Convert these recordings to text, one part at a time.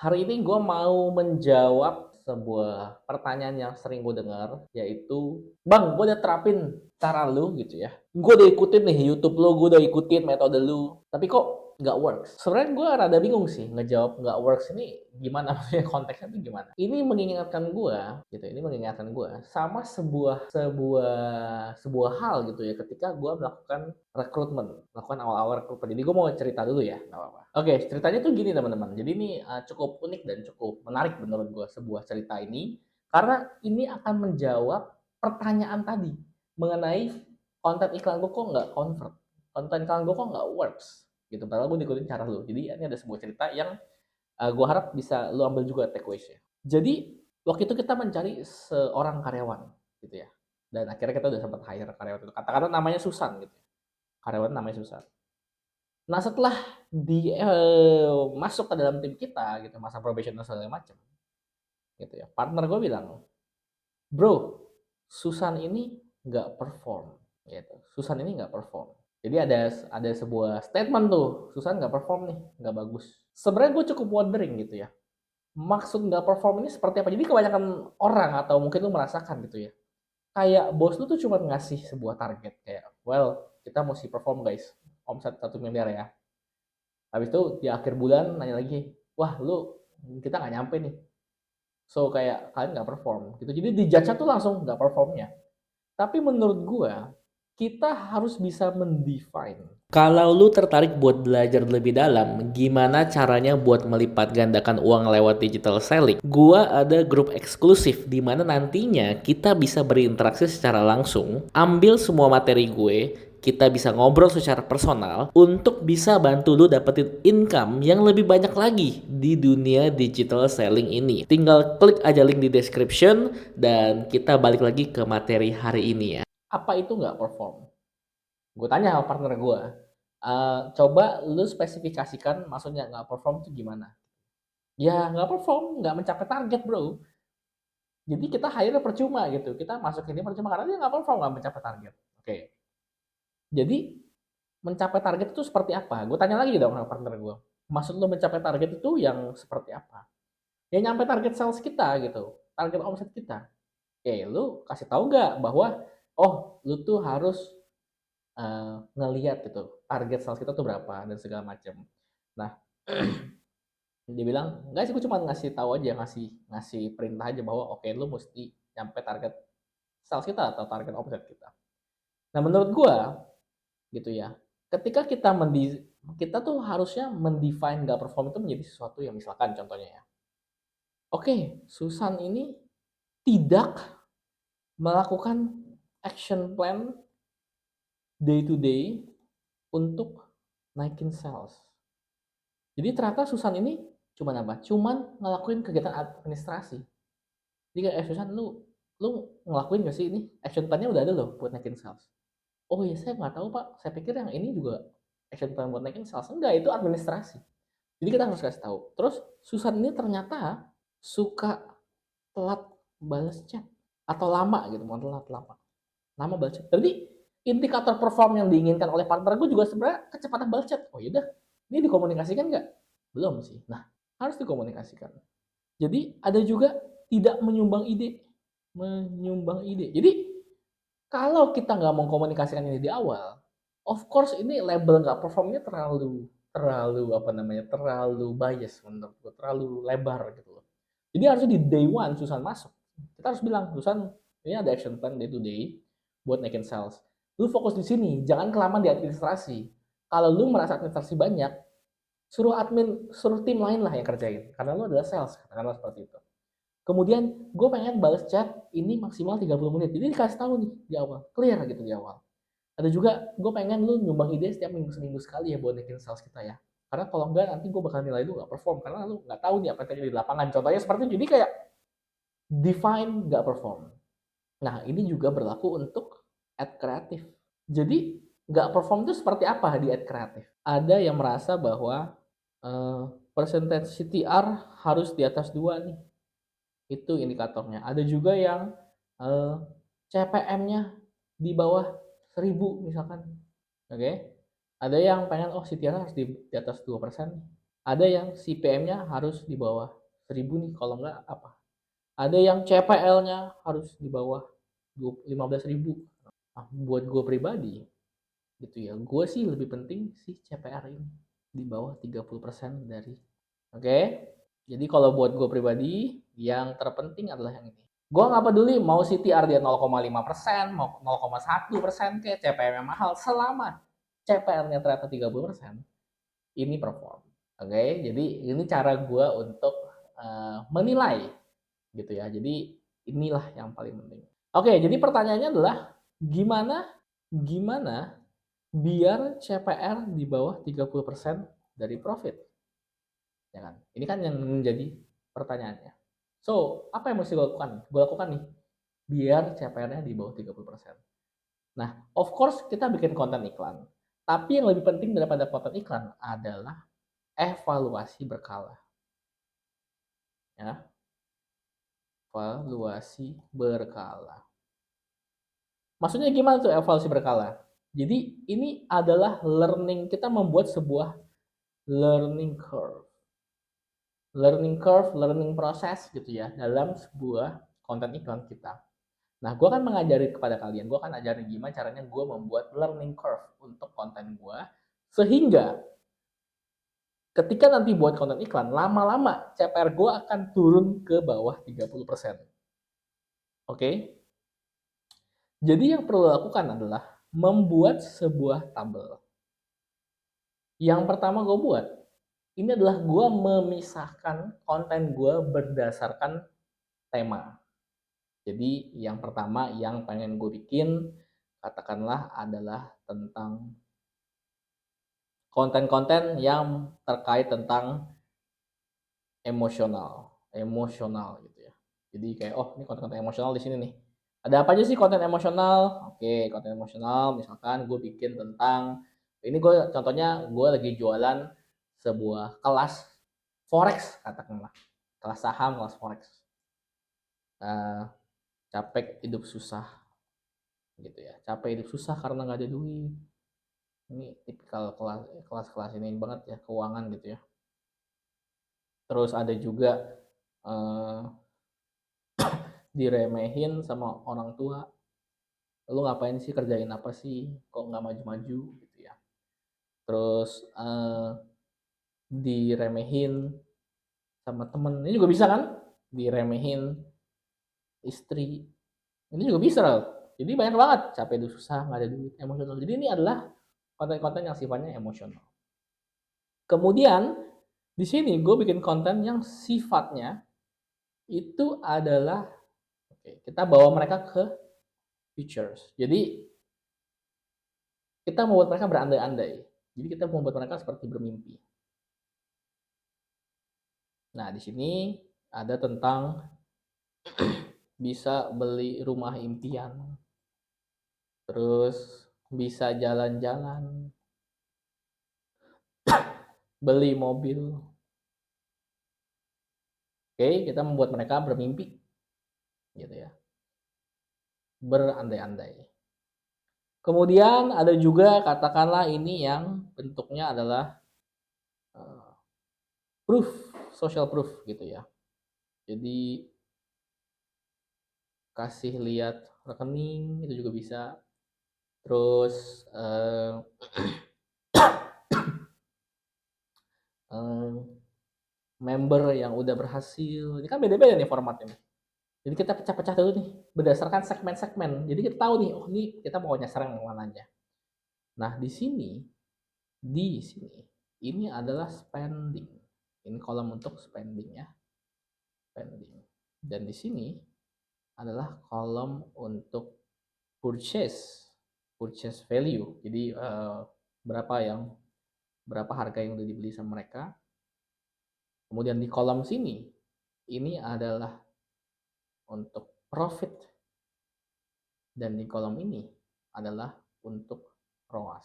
Hari ini gue mau menjawab sebuah pertanyaan yang sering gue dengar, yaitu, "Bang, gue udah terapin cara lu gitu ya. Gue udah ikutin nih YouTube lu, gue udah ikutin metode lu, tapi kok nggak works?" Sebenarnya gue rada bingung sih ngejawab nggak works ini gimana, maksudnya konteksnya tuh gimana. Ini mengingatkan gue sama sebuah hal gitu ya ketika gue melakukan awal-awal rekrutmen. Jadi gue mau cerita dulu ya, nggak apa-apa. Oke, ceritanya tuh gini teman-teman. Jadi ini cukup unik dan cukup menarik menurut gue sebuah cerita ini, karena ini akan menjawab pertanyaan tadi mengenai konten iklan gue kok nggak convert, konten iklan gue kok nggak works gitu. Padahal gue ngikutin cara lu. Jadi ini ada sebuah cerita yang gue harap bisa lu ambil juga takeaways-nya. Jadi waktu itu kita mencari seorang karyawan gitu ya. Dan akhirnya kita udah sempat hire karyawan itu. Katakanlah namanya Susan gitu. Karyawan namanya Susan. Nah, setelah masuk ke dalam tim kita gitu, masa probation dan segala macam gitu ya. Partner gue bilang, "Bro, Susan ini nggak perform." Gitu. Susan ini nggak perform. Jadi ada sebuah statement tuh, Susan nggak perform nih, nggak bagus. Sebenarnya gue cukup wondering gitu ya. Maksud nggak perform ini seperti apa? Jadi kebanyakan orang atau mungkin lu merasakan gitu ya. Kayak bos lu tuh cuma ngasih sebuah target kayak, "Well, kita mesti perform guys. Omset 1 miliar ya." Habis itu di akhir bulan nanya lagi, "Wah, kita nggak nyampe nih. So kayak kalian nggak perform." Gitu. Jadi di judge tuh langsung nggak performnya. Tapi menurut gua kita harus bisa mendefine. Kalau lu tertarik buat belajar lebih dalam, gimana caranya buat melipat gandakan uang lewat digital selling? Gua ada grup eksklusif di mana nantinya kita bisa berinteraksi secara langsung, ambil semua materi gue, kita bisa ngobrol secara personal untuk bisa bantu lu dapetin income yang lebih banyak lagi di dunia digital selling ini. Tinggal klik aja link di description dan kita balik lagi ke materi hari ini ya. Apa itu nggak perform? Gue tanya sama partner gue, coba lu spesifikasikan maksudnya nggak perform itu gimana? Ya nggak perform, nggak mencapai target bro. Jadi kita hire percuma gitu, kita masuk ini percuma karena dia nggak perform, nggak mencapai target. Oke, jadi mencapai target itu seperti apa? Gue tanya lagi dong sama partner gue. Maksud lu mencapai target itu yang seperti apa? Ya nyampe target sales kita gitu, target omset kita. Lu kasih tahu nggak bahwa oh lu tuh harus ngelihat gitu target sales kita tuh berapa dan segala macam. Nah, dia bilang enggak sih, gue cuma ngasih tahu aja, ngasih ngasih perintah aja bahwa oke lu mesti nyampe target sales kita atau target omset kita. Nah, menurut gue gitu ya, ketika kita tuh harusnya mendefine nggak perform itu menjadi sesuatu yang misalkan contohnya ya, oke, Susan ini tidak melakukan action plan day to day untuk naikin sales. Jadi ternyata Susan ini cuman apa? Cuman ngelakuin kegiatan administrasi. Jadi kayak, Susan, lu ngelakuin gak sih ini? Action plan-nya udah ada loh buat naikin sales. Oh iya, saya nggak tahu Pak. Saya pikir yang ini juga action plan buat naikin sales. Enggak, itu administrasi. Jadi kita harus kasih tahu. Terus Susan ini ternyata suka telat balas chat atau lama gitu, mau telat lama. Lama balas chat. Jadi indikator perform yang diinginkan oleh partner gue juga sebenarnya kecepatan balas chat. Oh yaudah, ini dikomunikasikan nggak? Belum sih. Nah, harus dikomunikasikan. Jadi ada juga tidak menyumbang ide. Menyumbang ide. Jadi kalau kita nggak mau komunikasikan ini di awal, of course ini label nggak performnya terlalu terlalu apa namanya terlalu bias menurut gue, terlalu lebar gitu loh. Jadi harusnya di day one Susan masuk, kita harus bilang, Susan, ini ada action plan day to day buat naikin sales. Lu fokus di sini, jangan kelamaan di administrasi. Kalau lu merasa administrasi banyak, suruh tim lain lah yang kerjain, karena lu adalah sales, katakanlah seperti itu. Kemudian gue pengen balas chat ini maksimal 30 menit, jadi dikasih tahu nih di awal, clear gitu di awal. Ada juga gue pengen lu nyumbang ide setiap seminggu sekali ya buat naikin sales kita ya, karena kalau enggak nanti gue bakal nilai lu nggak perform karena lu nggak tahu nih apa yang terjadi di lapangan, contohnya seperti itu. Jadi kayak define nggak perform. Nah, ini juga berlaku untuk ad kreatif. Jadi nggak perform itu seperti apa di ad kreatif? Ada yang merasa bahwa percentage CTR harus di atas 2 nih, itu indikatornya. Ada juga yang CPM-nya di bawah 1.000 misalkan. Oke. Ada yang pengen CTR harus di atas 2%. Ada yang CPM-nya harus di bawah 1.000 nih, kalau enggak apa. Ada yang CPL-nya harus di bawah 15.000. Nah, buat gue pribadi gitu ya, gue sih lebih penting si CPR ini di bawah 30% dari. Oke? Jadi kalau buat gue pribadi, yang terpenting adalah yang ini. Gue nggak peduli mau CTR dia 0,5%, mau 0,1% kayak CPM yang mahal, selama CPR-nya ternyata 30%, ini perform. Oke, jadi ini cara gue untuk menilai gitu ya. Jadi inilah yang paling penting. Oke, jadi pertanyaannya adalah gimana gimana biar CPR di bawah 30% dari profit? Ya kan? Ini kan yang menjadi pertanyaannya. So, apa yang mesti gue lakukan? Gue lakukan nih, biar CPR-nya di bawah 30%. Nah, of course kita bikin konten iklan. Tapi yang lebih penting daripada konten iklan adalah evaluasi berkala. Ya, evaluasi berkala. Maksudnya gimana tuh evaluasi berkala? Jadi ini adalah learning, kita membuat sebuah learning curve. Learning process gitu ya dalam sebuah konten iklan kita. Nah, gue akan mengajari kepada kalian, gue akan ajarin gimana caranya gue membuat learning curve untuk konten gue, sehingga ketika nanti buat konten iklan, lama-lama CPR gue akan turun ke bawah 30%. Oke? Jadi yang perlu lakukan adalah membuat sebuah tabel. Yang pertama gue buat, ini adalah gue memisahkan konten gue berdasarkan tema. Jadi yang pertama yang pengen gue bikin, katakanlah adalah tentang konten-konten yang terkait tentang emosional gitu ya. Jadi kayak ini konten-konten emosional di sini nih. Ada apa aja sih konten emosional? Oke, konten emosional misalkan gue bikin tentang, ini gue contohnya gue lagi jualan sebuah kelas forex katakanlah, kelas saham, kelas forex. Capek hidup susah gitu ya, capek hidup susah karena nggak ada duit. Ini tipikal kelas ini banget ya, keuangan gitu ya. Terus ada juga diremehin sama orang tua, lu ngapain sih, kerjain apa sih, kok nggak maju-maju gitu ya. Terus diremehin sama temen, ini juga bisa kan, diremehin istri, ini juga bisa loh. Jadi banyak banget, capek hidup susah, nggak ada duit, emosional. Jadi ini adalah konten-konten yang sifatnya emosional. Kemudian di sini gue bikin konten yang sifatnya itu adalah kita bawa mereka ke futures. Jadi kita membuat mereka berandai-andai. Jadi kita membuat mereka seperti bermimpi. Nah, di sini ada tentang bisa beli rumah impian. Terus bisa jalan-jalan. Beli mobil. Oke, kita membuat mereka bermimpi. Gitu ya. Berandai-andai. Kemudian ada juga katakanlah ini yang bentuknya adalah proof, social proof gitu ya. Jadi kasih lihat rekening itu juga bisa. Terus member yang udah berhasil. Ini kan beda-beda nih formatnya. Jadi kita pecah-pecah dulu nih berdasarkan segmen-segmen. Jadi kita tahu nih, ini kita mau nyasar yang mana aja. Nah, di sini ini adalah spending. Ini kolom untuk spending ya. Spending. Dan di sini adalah kolom untuk purchase value. Jadi berapa harga yang udah dibeli sama mereka. Kemudian di kolom sini ini adalah untuk profit, dan di kolom ini adalah untuk ROAS.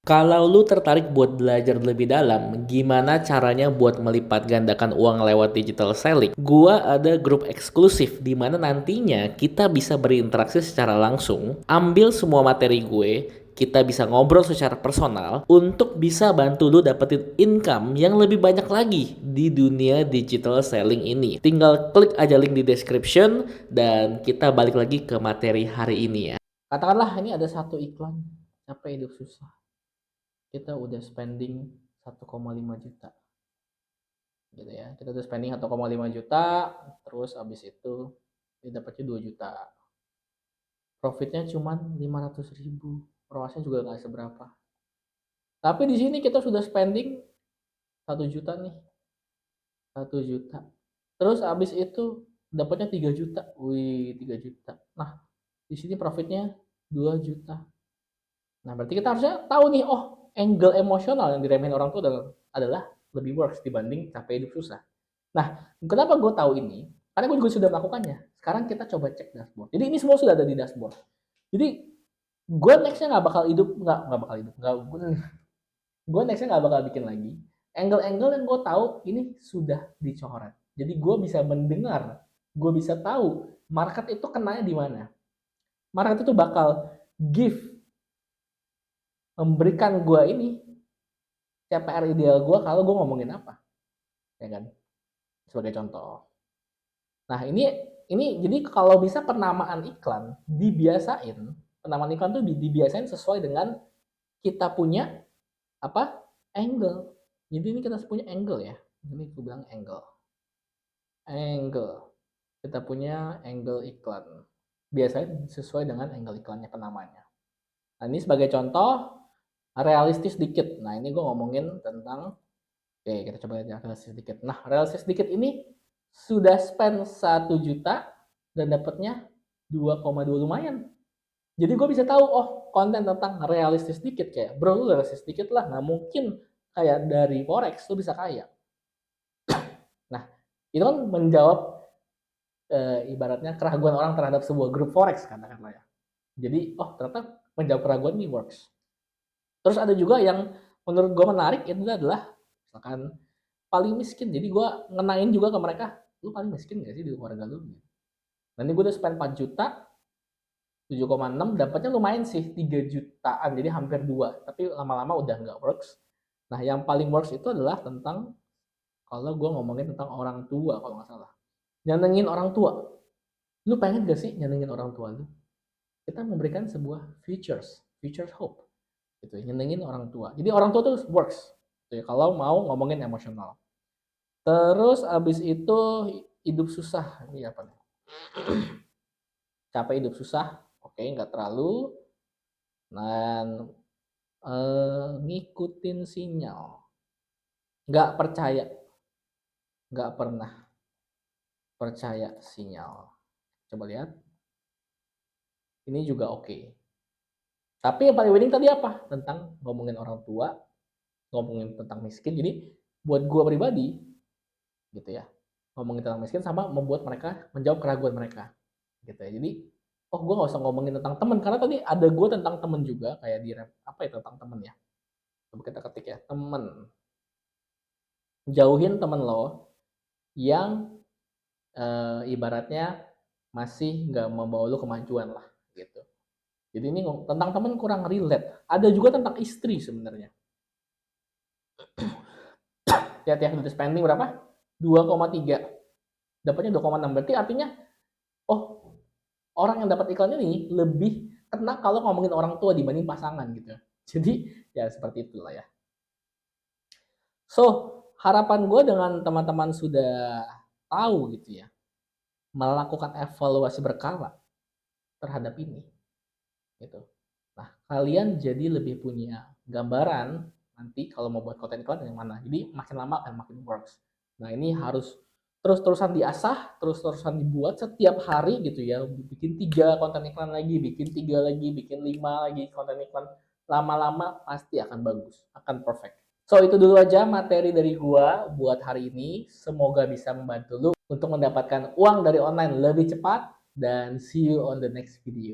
Kalau lu tertarik buat belajar lebih dalam gimana caranya buat melipat gandakan uang lewat digital selling, gua ada grup eksklusif di mana nantinya kita bisa berinteraksi secara langsung, ambil semua materi gue, kita bisa ngobrol secara personal untuk bisa bantu lu dapetin income yang lebih banyak lagi di dunia digital selling ini. Tinggal klik aja link di description dan kita balik lagi ke materi hari ini ya. Katakanlah ini ada satu iklan, capek hidup susah. Kita udah spending 1,5 juta. Gitu ya. Kita udah spending 1,5 juta, terus abis itu kita dapatnya 2 juta. Profitnya cuma 500.000. ROAS-nya juga nggak seberapa. Tapi di sini kita sudah spending 1 juta nih. 1 juta. Terus abis itu dapatnya 3 juta. Wih, 3 juta. Nah, di sini profitnya 2 juta. Nah, berarti kita harusnya tahu nih, oh, angle emosional yang diremehin orang tua adalah lebih works dibanding capek hidup susah. Nah, kenapa gue tahu ini? Karena gue juga sudah melakukannya. Sekarang kita coba cek dashboard. Jadi ini semua sudah ada di dashboard. Jadi gue nextnya nggak bakal hidup, gue nextnya nggak bakal bikin lagi. Angle-angle yang gue tahu ini sudah dicoret. Jadi gue bisa mendengar, gue bisa tahu market itu kenanya di mana. Market itu bakal memberikan gue ini CPR ideal gue kalau gue ngomongin apa, ya kan? Sebagai contoh. Nah ini jadi kalau bisa penamaan iklan dibiasain, penamaan iklan tuh dibiasain sesuai dengan kita punya apa angle. Jadi ini kita punya angle ya. Ini gue bilang angle. Kita punya angle iklan. Biasanya sesuai dengan angle iklannya penamanya. Nah ini sebagai contoh realistis dikit. Nah ini gue ngomongin tentang, oke kita coba lihat realistis dikit. Nah realistis dikit ini sudah spend 1 juta dan dapatnya 2,2 lumayan. Jadi gue bisa tahu, oh konten tentang realistis dikit kayak, bro lu realistis dikit lah, nggak mungkin kayak dari forex lu bisa kaya. Nah itu kan menjawab ibaratnya keraguan orang terhadap sebuah grup forex katakanlah ya. Jadi oh ternyata menjawab keraguan ini works. Terus ada juga yang menurut gue menarik itu adalah misalkan paling miskin. Jadi gue ngenain juga ke mereka, lu paling miskin gak sih di keluarga lu? Nanti gue udah spend 4 juta, 7,6 dapatnya lumayan sih 3 jutaan, jadi hampir 2. Tapi lama-lama udah nggak works. Nah yang paling works itu adalah tentang, kalau gue ngomongin tentang orang tua kalau nggak salah, nyenengin orang tua. Lu pengen gak sih nyenengin orang tua lu? Kita memberikan sebuah future hope gitu, nyenengin orang tua. Jadi orang tua tuh works gitu, kalau mau ngomongin emosional. Terus abis itu hidup susah, ini apa nih? Capek hidup susah, oke, nggak terlalu. Dan ngikutin sinyal, nggak percaya, nggak pernah percaya sinyal. Coba lihat, ini juga oke. Tapi yang paling winning tadi apa? Tentang ngomongin orang tua, ngomongin tentang miskin. Jadi buat gue pribadi, gitu ya, ngomongin tentang miskin sama membuat mereka menjawab keraguan mereka, gitu ya. Jadi oh gue nggak usah ngomongin tentang temen, karena tadi ada gue tentang temen juga kayak di apa ya tentang temen ya. Coba kita ketik ya, temen. Jauhin temen lo yang ibaratnya masih nggak membawa lo kemajuan lah gitu. Jadi ini tentang temen kurang relate. Ada juga tentang istri sebenarnya. Lihat ya, udah spending berapa? 2,3. Dapatnya 2,6. Berarti artinya, oh orang yang dapat iklan ini lebih kena kalau ngomongin orang tua dibanding pasangan gitu. Jadi ya seperti itulah ya. So harapan gue dengan teman-teman sudah tahu gitu ya, melakukan evaluasi berkala terhadap ini gitu. Nah kalian jadi lebih punya gambaran nanti kalau mau buat konten iklan yang mana. Jadi makin lama akan makin works. Nah ini harus terus-terusan diasah, terus-terusan dibuat setiap hari gitu ya. Bikin 3 konten iklan lagi, bikin 3 lagi, bikin 5 lagi konten iklan. Lama-lama pasti akan bagus, akan perfect. So itu dulu aja materi dari gua buat hari ini. Semoga bisa membantu lu untuk mendapatkan uang dari online lebih cepat. Dan see you on the next video.